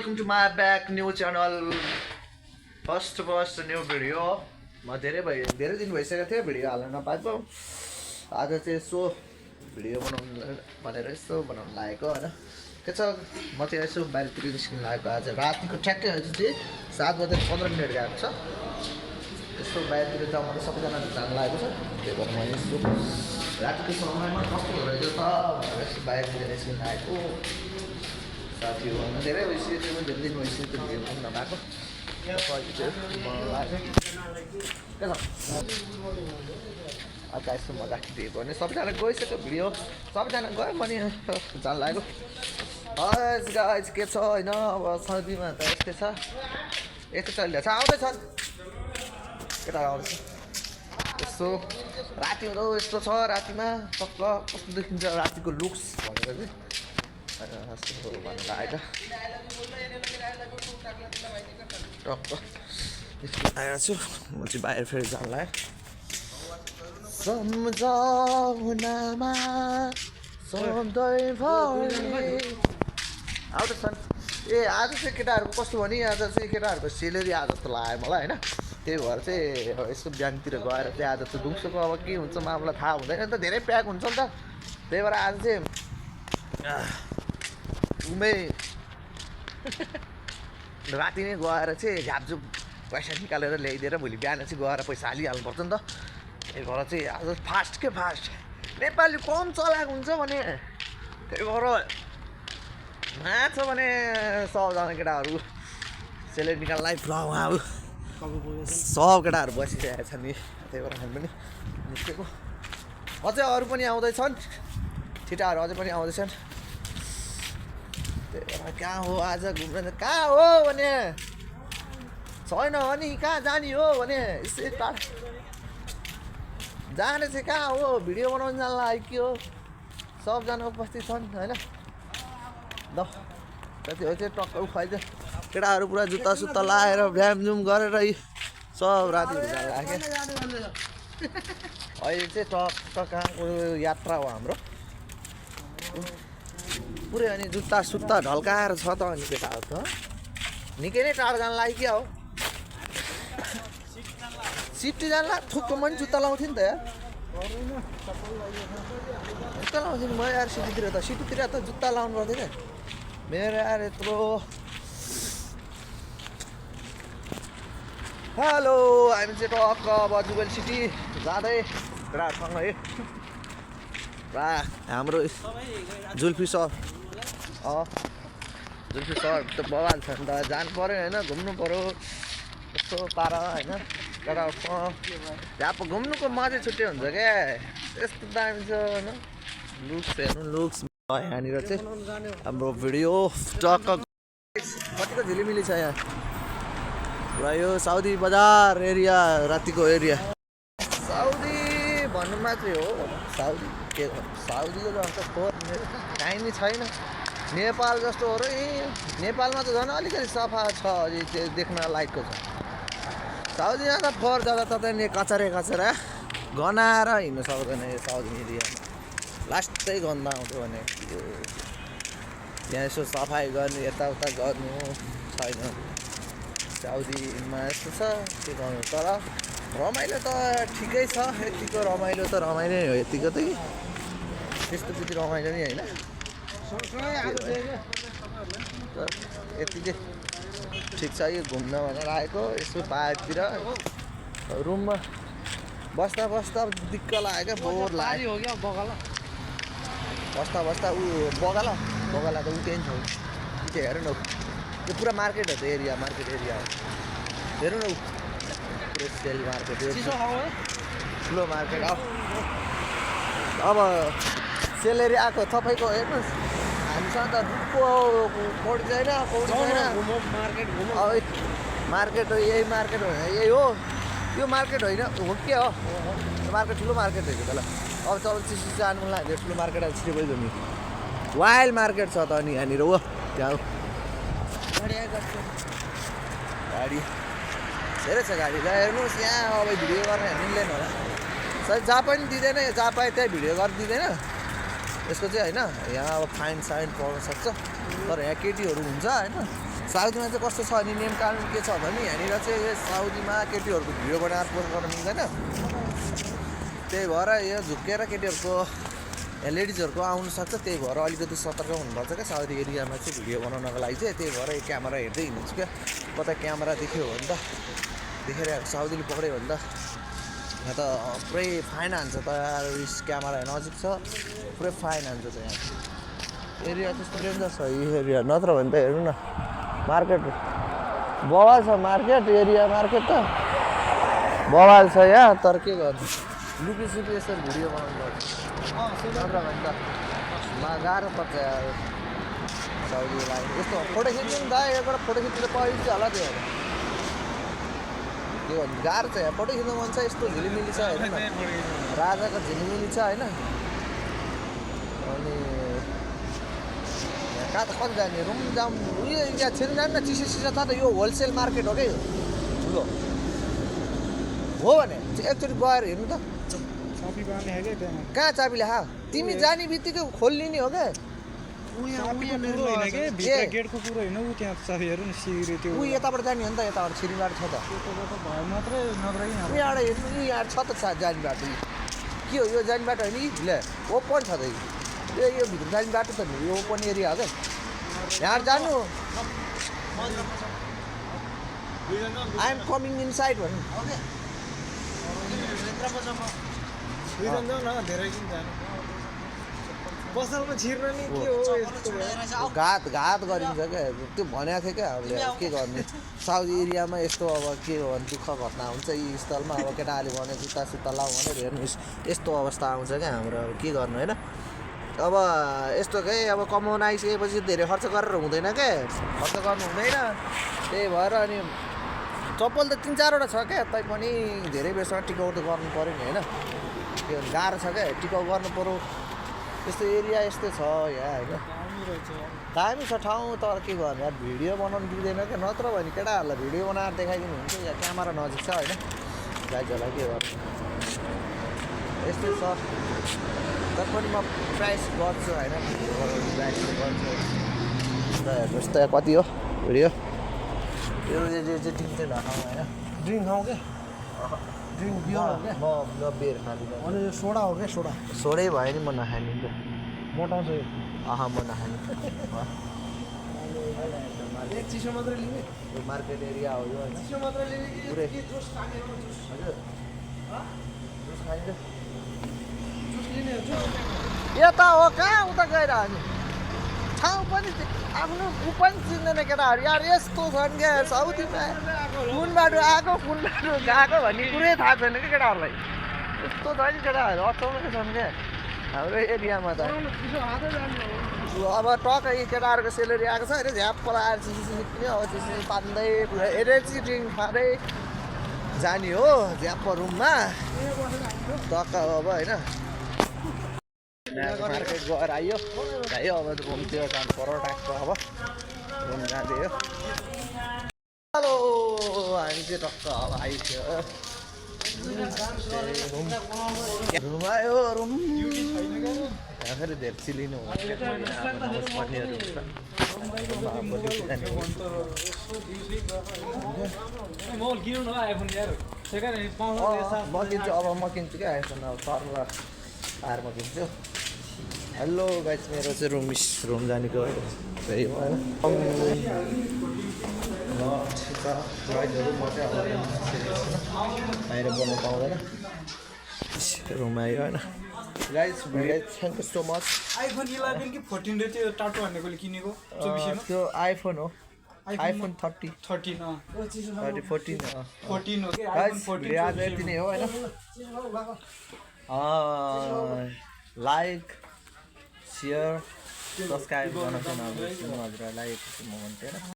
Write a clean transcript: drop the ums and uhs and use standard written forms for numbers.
welcome to my back new channel. First new video. म धेरै दिन भइसकेको थियो भिडियो हाल्न नपाएको। आज चाहिँ यसो भिडियो बनाउनु भनेर यसो बनाउनु लागेको हैन। के छ म चाहिँ यसो बाहिरतिर निस्किन लागेको आज रातिको ठ्याक्कै अहिले चाहिँ 7:15 गएको छ। यसो बाहिरतिर जाउँ भनेर सबैजना जान लागेको छ। त्यही भएर म यसो रातिको समयमा कस्तो भइरहेको छ भनेर यसो बाहिरतिर निस्किन लागेको। साथीहरुमा धेरै भइसक्यो म धेरै दिन भइसक्यो भिडियो बनाउन नपाएको। यसो मजा दिएको भने सबैजना गइसक्यो भिडियो सबैजना गयो पनि जान लाग्यो। गाइस के छ होइन अब सर्दीमा त यस्तै छ यस्तो चलिरहेछ आउँदैछन् केटा आउँदैछ। यसो राति हुँदो यस्तो छ रातिमा टक्क कस्तो देखिन्छ रातिको लुक्स भनेर चाहिँ भनेर आएर टक्क आएर छु म चाहिँ बाहिर फेरि जान लाग्यो। सम्झौनामा सधैँभरि आउँदैछन्। ए आज चाहिँ केटाहरूको कस्तो भने आज चाहिँ केटाहरूको सेलेरी आज जस्तो लाग्यो मलाई होइन। त्यही भएर चाहिँ अब यसो ब्याङ्कतिर गएर चाहिँ आज चाहिँ दुङ्सोको अब के हुन्छ मामला थाहा हुँदैन नि त धेरै प्याक हुन्छ नि त। त्यही भएर आज चाहिँ उमै राति नै गएर चाहिँ झापझुप पैसा निकालेर ल्याइदिएर भोलि बिहान चाहिँ गएर पैसा हालिहाल्नुपर्छ नि त। त्यही भएर चाहिँ आज फास्ट नेपाली कम चलाएको हुन्छ भने त्यही भएर नाच भने 100जना केटाहरू सेलेरी निकाल्नलाई अब सब केटाहरू बसिरहेको छ नि। त्यही भएर हामी पनि निस्केको अझै अरू पनि आउँदैछन् ठिटाहरू अझै पनि आउँदैछन्। त्यही भएर कहाँ हो आज घुम्न कहाँ हो भने छैन अनि कहाँ जाने हो भने यसै टाढा जाने चाहिँ कहाँ हो भिडियो बनाउनु जान लाग्यो के हो सबजना उपस्थित छन् होइन। ल साथीहरू चाहिँ टक्क उखाइदियो केटाहरू पुरा जुत्ता सुत्ता लाएर भ्यामझुम गरेर सब राति जान लाग्यो। अहिले चाहिँ टक्क कहाँको यात्रा हो हाम्रो पुरै अनि जुत्ता सुत्ता ढल्काएर छ त अनि केटाहरू त निकै नै टाढो जान लाग्यो क्या हो। सिफ्टी जान लाग्यो थुक्को पनि जुत्ता लाउँथ्यो नि त यार जुत्ता लाउँथ्यो नि म यार सिटीतिर त जुत्ता लाउनु पर्थ्यो क्या मेरो यार यत्रो। हेलो हामी चाहिँ टक्क अब जुबेल सिटी जाँदै केटाहरूसँग है पुरा हाम्रो जुल्फी सर जुल्फी सर त बवाल छ नि त जानु पऱ्यो होइन घुम्नु पऱ्यो यस्तो पारा होइन केटाहरूसँग त्यहाँ घुम्नुको मजै छुट्टै हुन्छ क्या यस्तो दामी छ होइन। लुक्स हेर्नु लुक्स यहाँनिर चाहिँ हाम्रो भिडियो टक्क कतिको झिलिमिली छ यहाँ पुरा यो साउदी बजार एरिया रातिको एरिया साउदी भन्नु मात्रै हो साउदी के साउदीको जस्तो फोहोर काहीँ नि छैन नेपाल जस्तो हो र नेपालमा त झन् अलिकति सफा छ अझै त्यो देख्न लायकको छ। साउदीमा त फोहोर जताततै नि कचरा गनाएर हिँड्नु सक्दैन यो साउदी एरियामा लास्टै गन्ध आउँथ्यो भने यहाँ यसो सफाइ गर्नु यताउता गर्नु छैन साउदीमा यस्तो छ के गर्नु। तर रमाइलो त ठिकै छ यतिको रमाइलो त रमाइलो नै हो यतिको त त्यस्तो त्यति रमाइलो नि होइन यति चाहिँ ठिक छ यो घुम्न भनेर आएको यसो बाहिरतिर रुममा बस्दा दिक्क लाग्यो क्या बोर लाग्यो बस्दा ऊ बगाला त ऊ त्यही छ त्यो हेर न यो पुरा मार्केट हो त एरिया मार्केट एरिया हो हेर्नु न पुरै सेल मार्केट ठुलो मार्केट अब सेलेरी आएको तपाईँको हेर्नुहोस् हामीसँग त पौडी छैन मार्केट हो यही मार्केट हो यही हो यो मार्केट होइन हो के हो मार्केट ठुलो मार्केट हो त ल अब चल चिसो जानु लाग्यो ठुलो मार्केट अब छिटो गइदिनु वाइल्ड मार्केट छ त अनि यहाँनिर हो त्यहाँ गाडी धेरै छ गाडी ल हेर्नुहोस् यहाँ अब भिडियो गर्न मिल्दैन होला सायद जहाँ पनि दिँदैन जहाँ पाए त्यहाँ भिडियो गरिदिँदैन यसको चाहिँ होइन यहाँ अब फाइन साइन पर्न सक्छ तर यहाँ केटीहरू हुन्छ होइन साउदीमा चाहिँ कस्तो छ भने नियम कानुन के छ भने यहाँनिर चाहिँ साउदीमा केटीहरूको भिडियो बनाएर पोस्ट गर्न मिल्दैन। त्यही भएर यो झुक्केर केटीहरूको लेडिजहरूको आउनु सक्छ। त्यही भएर अलिकति सतर्क हुनुपर्छ क्या साउदी एरियामा चाहिँ भिडियो बनाउनको लागि चाहिँ। त्यही भएर यो क्यामेरा हेर्दै हिँड्छु क्या, कता क्यामेरा देख्यो भने त देखेर साउदीले पक्रियो भने त यहाँ त पुरै फाइन हान्छ त यार। उस क्यामेरा नजिक छ, पुरै फाइन हान्छ त यहाँ। एरिया त्यस्तो डेन्जर छ यो एरिया, नत्र भने त हेर्नु न मार्केट बवाल छ। मार्केट एरिया मार्केट त बवाल छ यहाँ, तर के गर्नु लुकीसुकी यसरी भिडियो बनाउनु पर्छ, नत्र भने त गाह्रो पर्छ यार साउदीलाई। यस्तो फोटो खिच्नु नि त, एकबाट फोटो खिच्नु पाइन्छ होला त्यो के भन्नु, गाह्रो छ यहाँ फोटो खिच्नु मन छ। यस्तो झिलिमिली छ हेर्नु न, राजाको झिलिमिली छ होइन। अनि कहाँ त कति जाने रुम जाम उयो यहाँ छिर्नु जानु न, चिसो सिसा छ त। यो होलसेल मार्केट हो क्या यो ठुलो हो भने एकचोटि गएर हेर्नु त। कहाँ चाबी लेखा तिमी जाने बित्तिकै खोल्लिने हो क्या। ऊ यताबाट जाने हो नि त, यताबाट छिरी बाटो छ त। यहाँबाट हेर्नु यहाँ छ त जाने बाटो। के हो यो जाने बाटो होइन कि ले ओपन छ त यो भित्र जाने बाटो त यो ओपन एरिया हो क्या। यहाँ जानु I am coming inside भन्नु पसलमा छिर्न नि के हो यस्तो घात गरिन्छ क्या। त्यो भनेको थियो क्या हामीले के गर्ने साउदी एरियामा यस्तो अब के हो भने दुःख घटना हुन्छ यी स्थलमा। अब केटाहरूले भने जुत्ता सुत्ता लाऊ भनेर हेर्नु यस्तो अवस्था आउँछ क्या हाम्रो। अब के गर्नु होइन, अब यस्तो के अब कमाउन आइसकेपछि धेरै खर्च गरेर हुँदैन क्या, खर्च गर्नु हुँदैन। त्यही भएर अनि चप्पल त 3-4वटा छ क्या, तैपनि धेरै बेरसम्म टिकाउ त गर्नु पऱ्यो नि होइन। त्यो गाह्रो छ क्या, टिकाउ गर्नु पऱ्यो। यस्तो एरिया यस्तै छ यहाँ होइन, दामी छ ठाउँ। तर के गर्नु यार भिडियो बनाउनु दिँदैन क्या, नत्र भने केटाहरूलाई भिडियो बनाएर देखाइदिनु हुन्छ। यहाँ क्यामेरा नजिक छ होइन, दाइजहरूलाई के गर्नु यस्तै छ। तर पनि म प्राइस गर्छु होइन, भिडियो बनाउनु प्राइस गर्छु। र हेर्नुहोस् त कति हो भिडियो यो चाहिँ ड्रिङ्क चाहिँ नखाउँ होइन। ड्रिङ्क खाऊ क्या, ड्रिङ्क बियर हो क्या। म बियर खाँदिनँ। अनि यो सोडा हो क्या, सोडा सोडै भयो नि म नखाने त। मोटाउँछ यो म नखाने। एक चिसो मात्रै लिने, यो मार्केट एरिया हो यो होइन, चिसो मात्रै लिने कि पुरै जुस खाने हो? जुस हजुर जुस खाइन्छ। जुस लिने हो जुस। यता हो कहाँ उता गएर हामी ठाउँ पनि आफ्नो ऊ पनि चिन्दैन केटाहरू यार। यस्तो छन् क्या साउदीमा, कुन बाटो आएको कुन बाटो गएको भन्ने कुरै थाहा छैन क्या केटाहरूलाई। यस्तो छ नि केटाहरू अचम्मै छन् क्या हाम्रो एरियामा त। अब टक्कै केटाहरूको सेलेरी आएको छ अरे झ्याप पलाएर चिसी सिक्ने अब चिसी पान्दै एरेची ड्रिङ्क खाँदै जाने हो झ्याप रुममा टक्क अब होइन। मार्केट गएर आइयो अब घुमतिर जानु पऱ्यो ट्याक्क। अब घुम जाँदै हो। हेलो हामी चाहिँ टक्क अब आइसक्यो रुम आयो। रुम यहाँ फेरि धेरै चिलिनु म किन्छु अब म किन्छु क्या आइफोन अब सर आएर म किन्छु। हेलो गाइस मेरो चाहिँ रुम जानेको त्यही भएर बाहिर बोल्नु पाउँदैन रुम आयो होइन। Guys thank you so much. IPhone 11 कि 14 रे त्यो टाटो भन्नेकोले किनेको 24 मा त्यो आइफोन हो, आइफोन 13 14 14 14 हो के गाइस आइफोन 14 आज यति नै हो होइन। लाइक सेयर सब्सक्राइब गर्न चाहिँ हजुरहरूलाई एकछिन मोमेन्ट होइन।